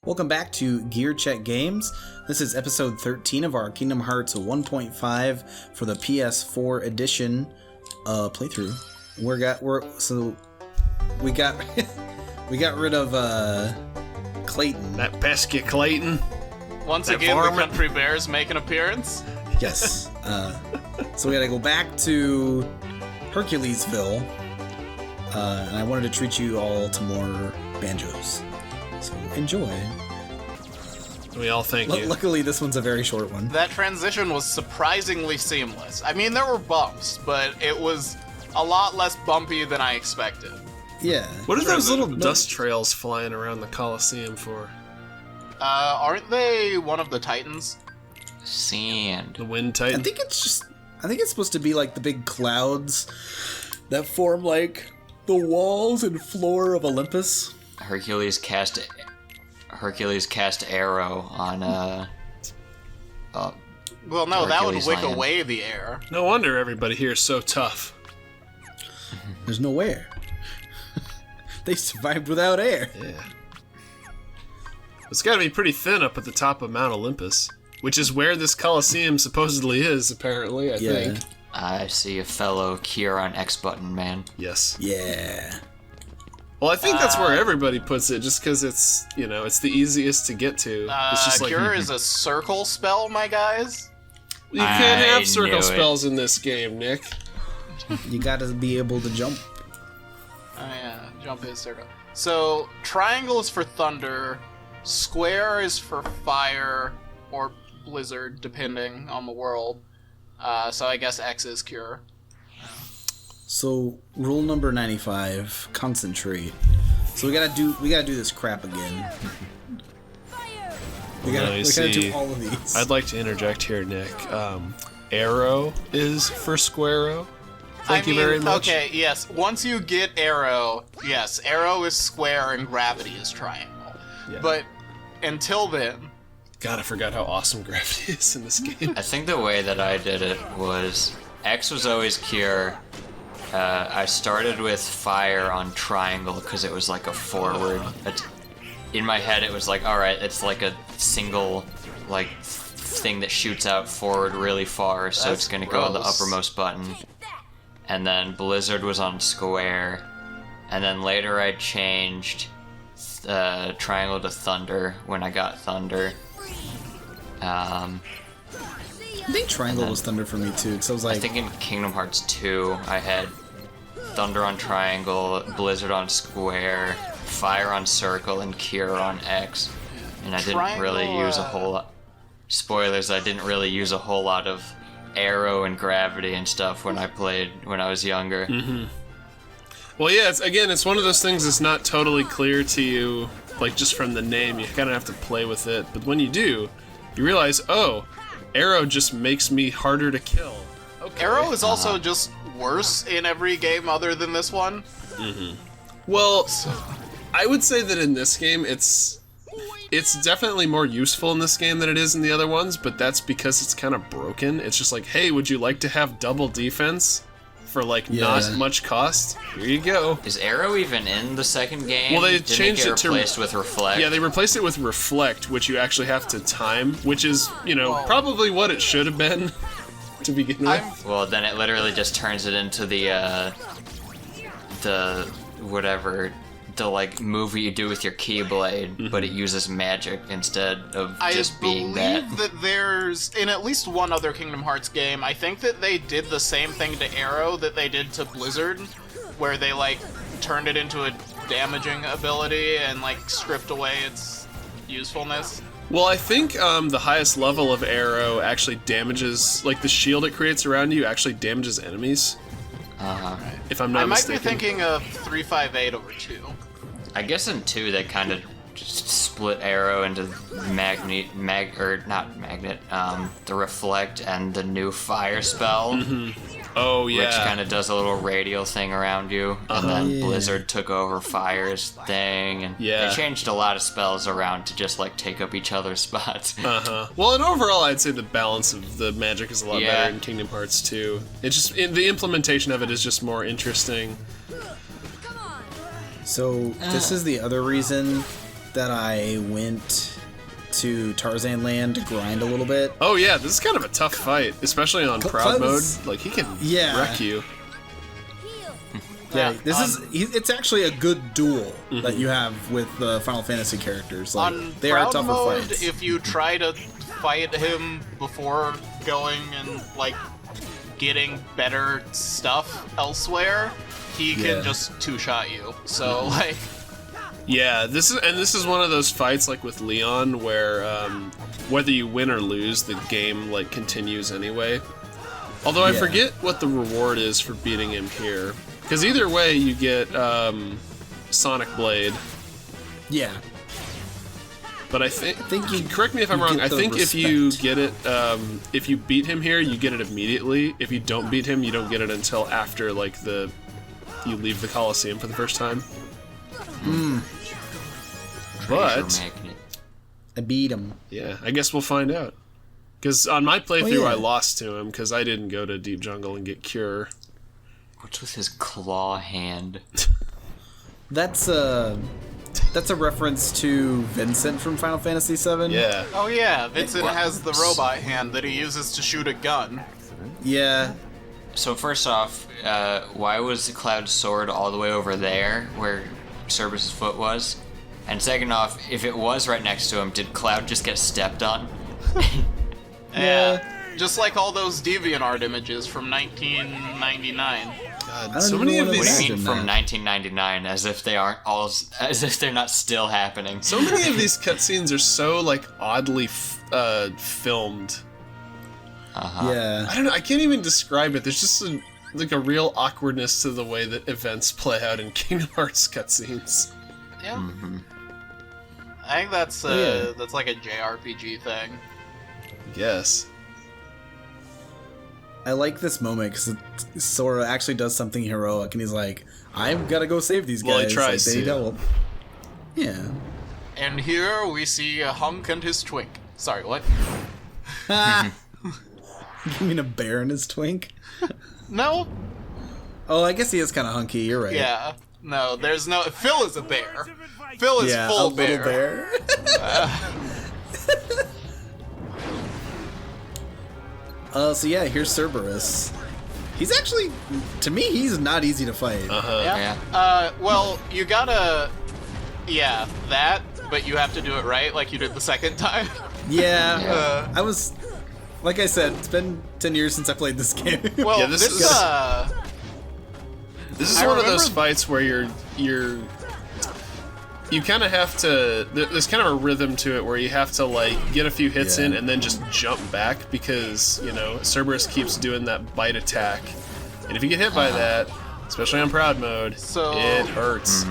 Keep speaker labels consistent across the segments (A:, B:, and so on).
A: Welcome back to Gear Check Games. This is episode 13 of our Kingdom Hearts 1.5 for the PS4 edition playthrough. We got we got rid of Clayton.
B: That pesky Clayton.
C: Once again, the Country Bears make an appearance.
A: Yes. So we gotta go back to Herculesville, and I wanted to treat you all to more banjos. So enjoy.
B: We all thank you.
A: Luckily, this one's a very short one.
C: That transition was surprisingly seamless. I mean, there were bumps, but it was a lot less bumpy than I expected.
A: Yeah.
B: What are those little dust trails flying around the Colosseum for?
C: Aren't they one of the Titans?
D: Sand.
B: The Wind Titan?
A: I think it's supposed to be like the big clouds that form like the walls and floor of Olympus.
D: Hercules cast arrow on
C: Well, no, that would
D: Hercules
C: wick
D: land.
C: away the air.
B: No wonder everybody here is so tough.
A: There's no air. They survived without air.
B: Yeah. It's gotta be pretty thin up at the top of Mount Olympus, which is where this Colosseum supposedly is, apparently, I think.
D: I see a fellow cure on X button, man.
B: Yes.
A: Yeah.
B: Well, I think that's where everybody puts it, just because it's, it's the easiest to get to. It's just like,
C: Cure is a circle spell, my guys.
B: you can't
D: I
B: have circle
D: knew it.
B: spells in this game, Nick.
A: You gotta be able to jump.
C: Oh yeah, jump is circle. So, triangle is for thunder, square is for fire, or blizzard, depending on the world. So I guess X is cure.
A: So rule number 95: concentrate. So we gotta do this crap again. We gotta do all of these.
B: I'd like to interject here, Nick. Arrow is for squareo. Thank you very much.
C: Okay, yes. Once you get arrow, yes, arrow is square and gravity is triangle.
B: Yeah.
C: But until then,
B: God, I forgot how awesome gravity is in this game.
D: I think the way that I did it was X was always cure. I started with fire on triangle because it was like a forward. In my head, it was like, all right, it's like a single like thing that shoots out forward really far, so
C: That's
D: it's gonna go on the
C: gross.
D: uppermost button. And then blizzard was on square, and then later I changed triangle to thunder when I got thunder.
A: I think triangle was thunder for me too, because I was like,
D: I think in Kingdom Hearts 2, I had thunder on triangle, blizzard on square, fire on circle, and cure on X. And I didn't really use a whole lot. Spoilers, I didn't really use a whole lot of arrow and gravity and stuff when I played when I was younger.
B: Mm-hmm. Well, yeah, it's one of those things that's not totally clear to you, like just from the name. You kind of have to play with it. But when you do, you realize, oh, arrow just makes me harder to kill. Okay.
C: arrow is also just worse in every game other than this one.
B: Mm-hmm. Well, I would say that in this game, it's definitely more useful in this game than it is in the other ones, but that's because it's kind of broken. It's just like, hey, would you like to have double defense for not much cost? Here you go.
D: Is arrow even in the second game?
B: Well, they
D: Didn't
B: changed it to
D: replaced with reflect.
B: Yeah, they replaced it with reflect, which you actually have to time, which is, probably what it should have been to begin with.
D: Well, then it literally just turns it into the like movie you do with your Keyblade, but it uses magic instead of just being that.
C: I believe that there's, in at least one other Kingdom Hearts game, I think that they did the same thing to Arrow that they did to Blizzard, where they, turned it into a damaging ability and, stripped away its usefulness.
B: Well, I think the highest level of arrow actually damages, the shield it creates around you actually damages enemies. If I'm not mistaken.
C: I might be thinking of 358 over 2.
D: I guess in 2 they kind of just split arrow into the reflect and the new fire spell.
B: Mm-hmm. Oh yeah.
D: Which kind of does a little radial thing around you, and then Blizzard took over Fire's thing, and they changed a lot of spells around to just take up each other's spots.
B: Well, and overall, I'd say the balance of the magic is a lot better in Kingdom Hearts 2. It's just the implementation of it is just more interesting.
A: So this is the other reason that I went to Tarzan Land to grind a little bit.
B: Oh yeah, this is kind of a tough fight, especially on proud mode. Like, he can wreck you.
A: Yeah, it's actually a good duel that you have with the Final Fantasy characters. Like,
C: on
A: they are
C: proud
A: tougher
C: mode,
A: fights.
C: if you try to fight him before going and like getting better stuff elsewhere, he can just two-shot you. So like,
B: yeah, this is one of those fights like with Leon where whether you win or lose, the game like continues anyway. Although I forget what the reward is for beating him here, because either way you get Sonic Blade.
A: Yeah.
B: But I think
A: you
B: correct me if I'm wrong. I think if you get it, if you beat him here, you get it immediately. If you don't beat him, you don't get it until after like you leave the Colosseum for the first time. But
A: I beat him.
B: Yeah, I guess we'll find out. Because on my playthrough, I lost to him because I didn't go to Deep Jungle and get Cure.
D: What's with his claw hand?
A: That's a reference to Vincent from Final Fantasy VII.
B: Yeah.
C: oh yeah, Vincent has the robot hand that he uses to shoot a gun.
A: Yeah.
D: So first off, why was the Cloud sword all the way over there, where Cerberus' foot was? And second off, if it was right next to him, did Cloud just get stepped on?
C: Yeah. Just like all those DeviantArt images from 1999.
B: God, so many of
D: What
B: these.
D: do you mean from 1999? As if they aren't all, as if they're not still happening.
B: So many of these cutscenes are so like oddly filmed.
A: Yeah.
B: I don't know. I can't even describe it. There's just a real awkwardness to the way that events play out in Kingdom Hearts cutscenes.
C: Yeah.
D: Mm-hmm.
C: I think that's like a JRPG thing.
B: Yes.
A: I like this moment because Sora actually does something heroic, and he's like, "I've got to go save these guys."
B: Well, he tries
A: like, they
B: to.
A: help. Yeah.
C: And here we see a Hunk and his twink. Sorry, what?
A: You mean a bear and his twink?
C: No?
A: Oh, I guess he is kind of hunky. You're right.
C: Yeah. No, there's no... Phil is a bear. Phil is
A: Yeah,
C: full
A: a little
C: bear.
A: So yeah, here's Cerberus. He's actually, to me, he's not easy to fight.
C: Yeah. Well, you gotta... Yeah, that, but you have to do it right, like you did the second time.
A: Yeah. I was... Like I said, it's been 10 years since I played this game.
C: Well,
B: Yeah, this is one of those fights where you kind of have to. There's kind of a rhythm to it where you have to like get a few hits in and then just jump back because Cerberus keeps doing that bite attack, and if you get hit by that, especially on proud mode, it hurts.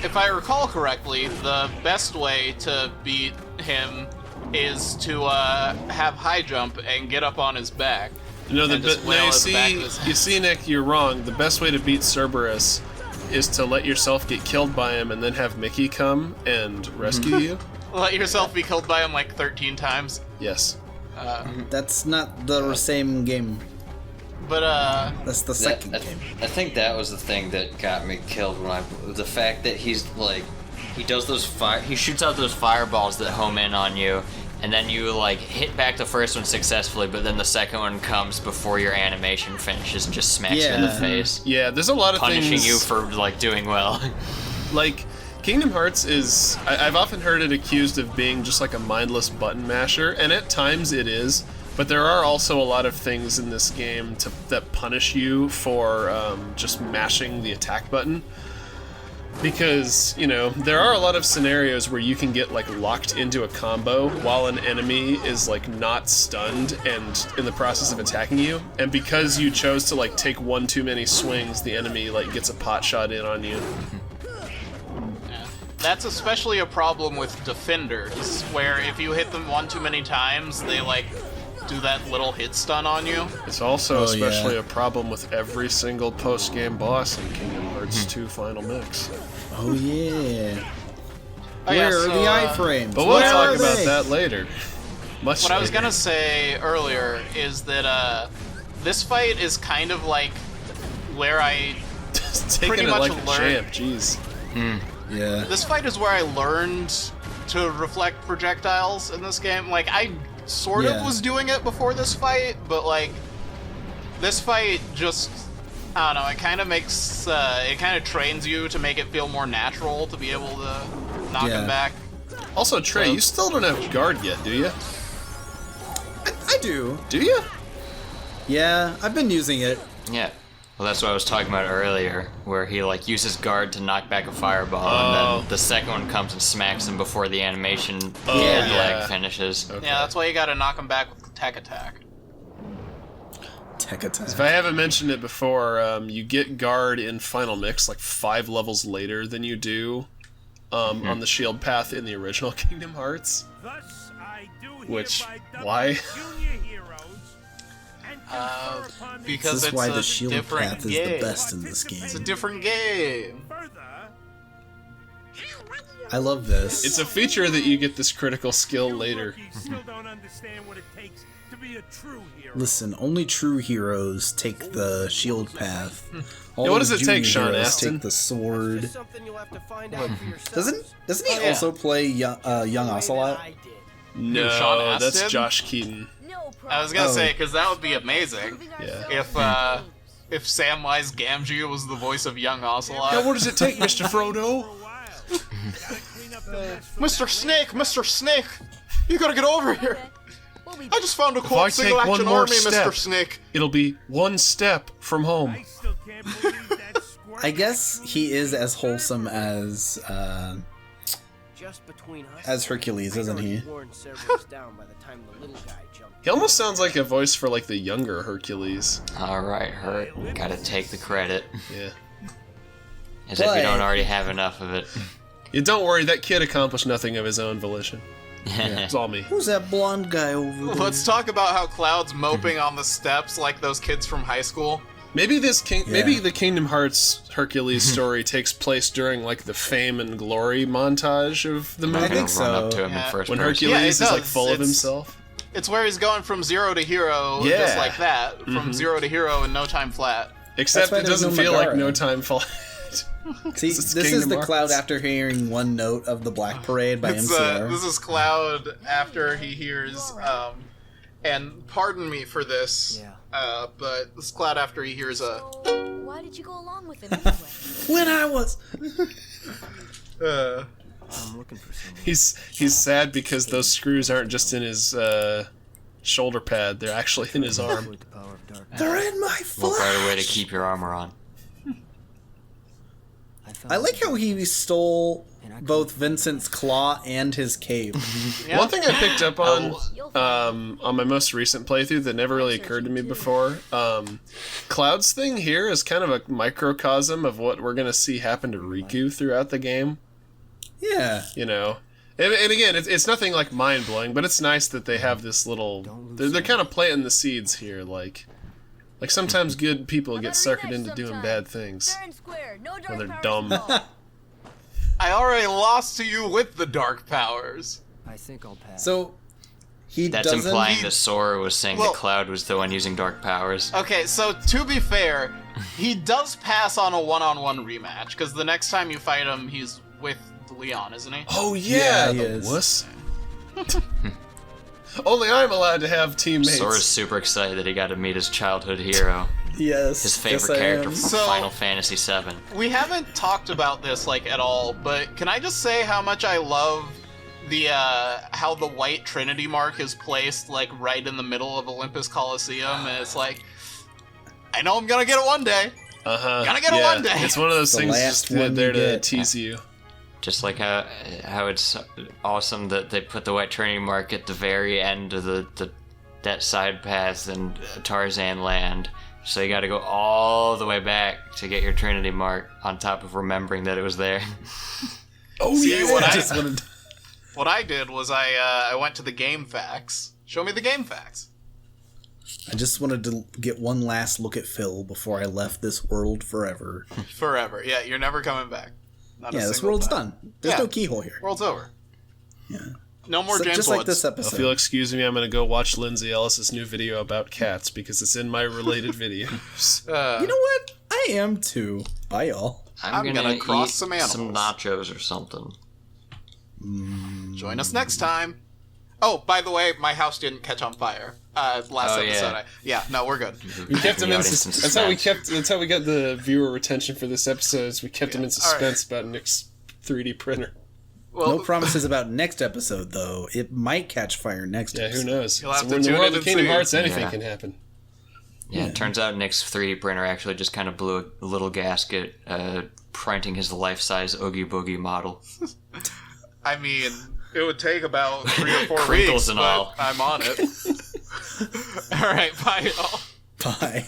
C: If I recall correctly, the best way to beat him is to have high jump and get up on his back.
B: No, you see, Nick, you're wrong. The best way to beat Cerberus is to let yourself get killed by him and then have Mickey come and rescue you.
C: Let yourself be killed by him like 13 times.
B: Yes.
A: That's not the same game.
C: But
A: That's the second game.
E: I think that was the thing that got me killed the fact that he's like,
D: He does he shoots out those fireballs that home in on you, and then you like hit back the first one successfully, but then the second one comes before your animation finishes and just smacks you in the face.
B: Yeah, there's a lot of
D: punishing
B: things
D: you for like doing well.
B: Like Kingdom Hearts is, I've often heard it accused of being just like a mindless button masher, and at times it is, but there are also a lot of things in this game that punish you for just mashing the attack button. Because, there are a lot of scenarios where you can get, like, locked into a combo while an enemy is, like, not stunned and in the process of attacking you. And because you chose to, like, take one too many swings, the enemy, like, gets a pot shot in on you.
C: that's especially a problem with defenders, where if you hit them one too many times, they, like, do that little hit stun on you.
B: It's also especially a problem with every single post-game boss in Kingdom Hearts 2 Final Mix.
A: Oh yeah.
C: Oh, yeah,
A: Where are the iframes?
B: But we'll
A: Where
B: talk
A: are
B: about
A: they?
B: that later. Much
C: What
B: later.
C: I was gonna say earlier is that this fight is kind of like where I
B: Taking
C: pretty
B: it
C: much
B: like a
C: learned-
B: champ, jeez.
A: Yeah.
C: This fight is where I learned to reflect projectiles in this game. Like, I sort of was doing it before this fight, but, like, this fight just, I don't know, it kind of makes, it kind of trains you to make it feel more natural to be able to knock him back.
B: Also, Trey, you still don't have guard yet, do you?
A: I do.
B: Do you?
A: Yeah, I've been using it.
D: Yeah. Well, that's what I was talking about earlier, where he like uses guard to knock back a fireball, and then the second one comes and smacks him before the animation leg finishes.
B: Okay.
C: Yeah, that's why you gotta knock him back with tech attack.
A: Tech attack.
B: If I haven't mentioned it before, you get guard in Final Mix like 5 levels later than you do on the shield path in the original Kingdom Hearts. Which, why?
C: Because
A: This is
C: it's
A: why
C: a
A: the shield
C: different
A: path is
C: game.
A: the best in this game.
C: It's a different game.
A: I love this.
B: It's a feature that you get this critical skill later.
A: Listen, only true heroes take the shield path. All
B: Yeah, what
A: the
B: does it take,
A: junior
B: Sean
A: heroes
B: Astin?
A: Take the sword. Doesn't he also play young Ocelot?
B: No,
C: Sean
B: that's
C: Astin?
B: Josh Keaton.
C: I was gonna say, because that would be amazing
B: Yeah.
C: if Samwise Gamgee was the voice of young Ocelot.
B: Now, what does it take, Mr. Frodo?
C: Mr. Snake, you gotta get over here. I just found a
B: If I
C: cool
B: take
C: single
B: one
C: action
B: more
C: army,
B: step,
C: Mr. Snake.
B: it'll be one step from home.
A: I guess he is as wholesome as Hercules, isn't he?
B: He almost sounds like a voice for like the younger Hercules.
D: Alright, Hurt. Gotta take the credit.
B: Yeah.
D: As if you don't already have enough of it.
B: Yeah, don't worry, that kid accomplished nothing of his own volition. It's all me.
A: Who's that blonde guy over there?
C: Let's talk about how Cloud's moping on the steps like those kids from high school.
B: Maybe maybe the Kingdom Hearts Hercules story takes place during like the fame and glory montage of the movie.
A: I think so.
D: Run up to him
C: Yeah.
D: in first
B: When
D: person.
B: Hercules
C: Yeah, it
B: is like
C: does.
B: full of
C: It's-
B: himself.
C: It's where he's going from zero to hero,
B: Yeah.
C: just like that. From zero to hero in no time flat.
B: Except
A: why
B: it
A: there's
B: doesn't
A: no
B: feel like
A: Megara.
B: no time flies.
A: See,
B: This is
A: this is
B: Kingdom
A: the
B: Hearts.
A: Cloud after hearing one note of the Black Parade by
C: This
A: MCR.
C: is Cloud after he hears, and pardon me for this, but this is Cloud after he hears a.
F: Why did you go along with him anyway?
A: When I was...
B: He's sad because those screws aren't just in his shoulder pad; they're actually in his arm.
A: They're in my
D: What
A: flesh!
D: better way to keep your armor on?
A: I like how he stole both Vincent's claw and his cape.
C: Yeah.
B: One thing I picked up on my most recent playthrough that never really occurred to me before, Cloud's thing here is kind of a microcosm of what we're gonna see happen to Riku throughout the game.
A: Yeah.
B: You know, and again, it's nothing like mind blowing, but it's nice that they have this little. They're kind of planting the seeds here, like sometimes good people get suckered into doing bad things
F: Fair and square, no dark
B: when they're
F: powers
B: dumb.
F: involved.
C: I already lost to you with the dark powers.
G: I think I'll pass.
A: So, he
D: That's
A: doesn't...
D: implying that Sora was saying
C: Well-
D: that Cloud was the one using dark powers.
C: Okay, so to be fair, he does pass on a one-on-one rematch, because the next time you fight him, he's with Leon, isn't he?
B: Oh
A: Yeah,
B: yeah,
A: he
B: the
A: is.
B: wuss. Only I'm allowed to have teammates.
D: Sora's super excited that he got to meet his childhood hero,
A: Yes.
D: his favorite
A: yes, I
D: character
A: am.
D: from
C: So-
D: Final Fantasy VII.
C: We haven't talked about this, like, at all, but can I just say how much I love the, how the white Trinity mark is placed, like, right in the middle of Olympus Coliseum, and it's like, I know I'm gonna get it one day. Gonna get it one day.
B: It's one of those
A: The
B: things
A: last
B: just
A: one
B: there
A: you
B: to
A: get.
B: tease you.
D: Just like how it's awesome that they put the White Trinity mark at the very end of that side path in Tarzan Land. So you got to go all the way back to get your Trinity mark on top of remembering that it was there.
B: Oh
C: See,
B: yeah,
C: what I-
A: Just wanted...
C: What I did was I went to the game facts. Show me the game facts.
A: I just wanted to get one last look at Phil before I left this world forever.
C: Forever. Yeah, you're never coming back. Not a
A: Yeah, this
C: single
A: world's
C: time.
A: done. There's
C: Yeah.
A: no keyhole here.
C: World's over.
A: Yeah.
C: No more
A: So,
C: James
A: just like
C: Woods.
A: this
B: If
A: episode.
B: you'll excuse me, I'm gonna go watch Lindsay Ellis's new video about cats because it's in my related videos.
A: You know what? I am too. Bye, y'all.
C: I'm gonna cross
D: eat
C: some animals.
D: some nachos or something.
C: Join us next time. Oh, by the way, my house didn't catch on fire. Last episode. No, we're good.
B: We kept him in
D: suspense.
B: That's how we got the viewer retention for this episode. Is we kept him in suspense about Nick's 3D printer.
C: Well,
A: No promises about next episode, though. It might catch fire next
B: Yeah,
A: episode.
B: who knows?
C: You'll have
B: So
C: to
B: in the
C: tune
B: world
C: in
B: of
C: and
B: Kingdom
C: see.
B: Hearts, anything
D: Yeah.
B: can happen.
D: Yeah, it turns out Nick's 3D printer actually just kind of blew a little gasket, printing his life-size Oogie Boogie model.
C: I mean, it would take about 3 or 4
D: Crinkles
C: weeks,
D: and
C: but
D: all.
C: I'm on it. All right, bye, y'all.
A: Bye.